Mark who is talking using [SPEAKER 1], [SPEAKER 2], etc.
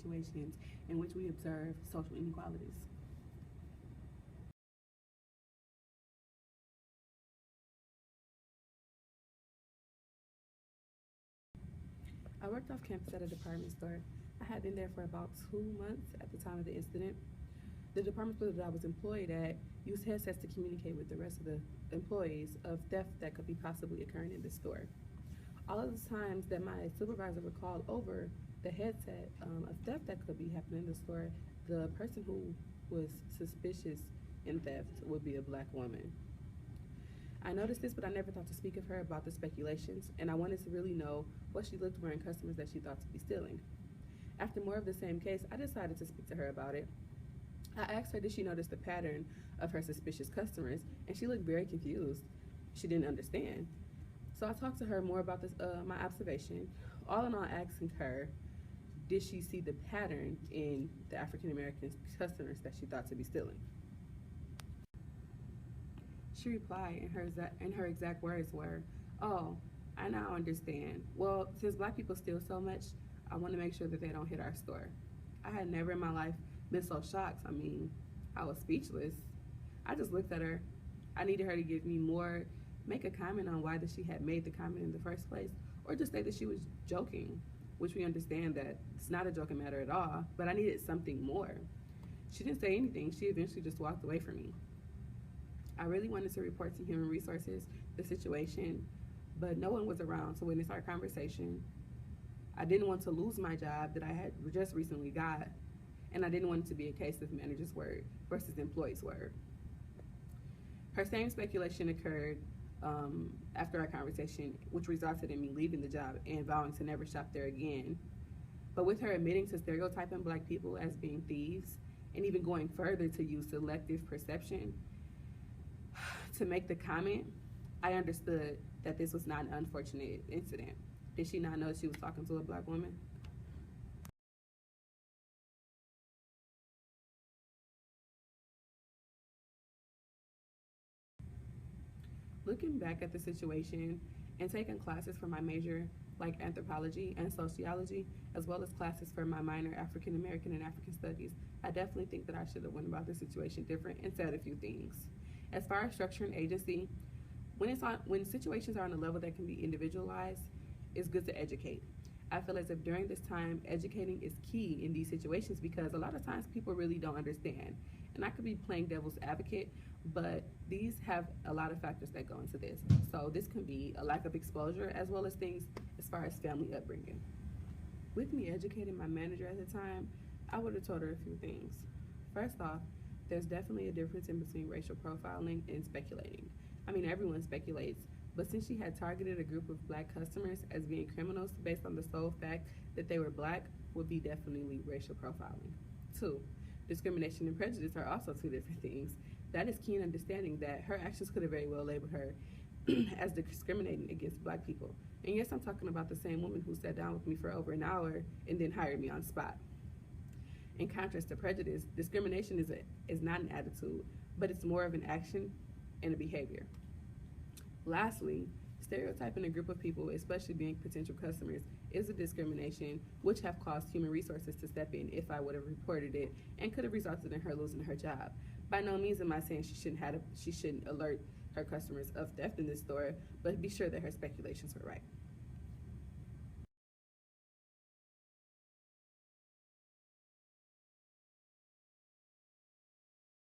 [SPEAKER 1] situations in which we observe social inequalities. I worked off campus at a department store. I had been there for about 2 months at the time of the incident. The department store that I was employed at used headsets to communicate with the rest of the employees of theft that could be possibly occurring in the store. All of the times that my supervisor would call over the headset of theft that could be happening in the store, the person who was suspicious in theft would be a black woman. I noticed this, but I never thought to speak of her about the speculations, and I wanted to really know what she looked for in customers that she thought to be stealing. After more of the same case, I decided to speak to her about it. I asked her, did she notice the pattern of her suspicious customers, and she looked very confused. She didn't understand. So I talked to her more about this, my observation, all in all asking her, did she see the pattern in the African American customers that she thought to be stealing? She replied, and her exact words were, "Oh, I now understand. Well, since black people steal so much, I want to make sure that they don't hit our store." I had never in my life been so shocked. I mean, I was speechless. I just looked at her. I needed her to give me more, make a comment on why that she had made the comment in the first place, or just say that she was joking, which we understand that it's not a joking matter at all, but I needed something more. She didn't say anything. She eventually just walked away from me. I really wanted to report to Human Resources the situation, but no one was around to witness our conversation. I didn't want to lose my job that I had just recently got, and I didn't want it to be a case of manager's word versus employee's word. Her same speculation occurred after our conversation, which resulted in me leaving the job and vowing to never shop there again. But with her admitting to stereotyping black people as being thieves, and even going further to use selective perception to make the comment, I understood that this was not an unfortunate incident. Did she not know she was talking to a black woman? Looking back at the situation and taking classes for my major like anthropology and sociology, as well as classes for my minor African American and African Studies, I definitely think that I should have went about the situation different and said a few things. As far as structure and agency, when situations are on a level that can be individualized, it's good to educate. I feel as if during this time, educating is key in these situations because a lot of times people really don't understand. And I could be playing devil's advocate, but these have a lot of factors that go into this. So this can be a lack of exposure as well as things as far as family upbringing. With me educating my manager at the time, I would have told her a few things. First off, there's definitely a difference in between racial profiling and speculating. I mean, everyone speculates, but since she had targeted a group of black customers as being criminals based on the sole fact that they were black, would be definitely racial profiling. Two, discrimination and prejudice are also two different things. That is key in understanding that her actions could have very well labeled her as discriminating against black people. And yes, I'm talking about the same woman who sat down with me for over an hour and then hired me on spot. In contrast to prejudice, discrimination is not an attitude, but it's more of an action and a behavior. Lastly, stereotyping a group of people, especially being potential customers, is a discrimination which have caused human resources to step in if I would have reported it and could have resulted in her losing her job. By no means am I saying she shouldn't alert her customers of theft in this store, but be sure that her speculations were right.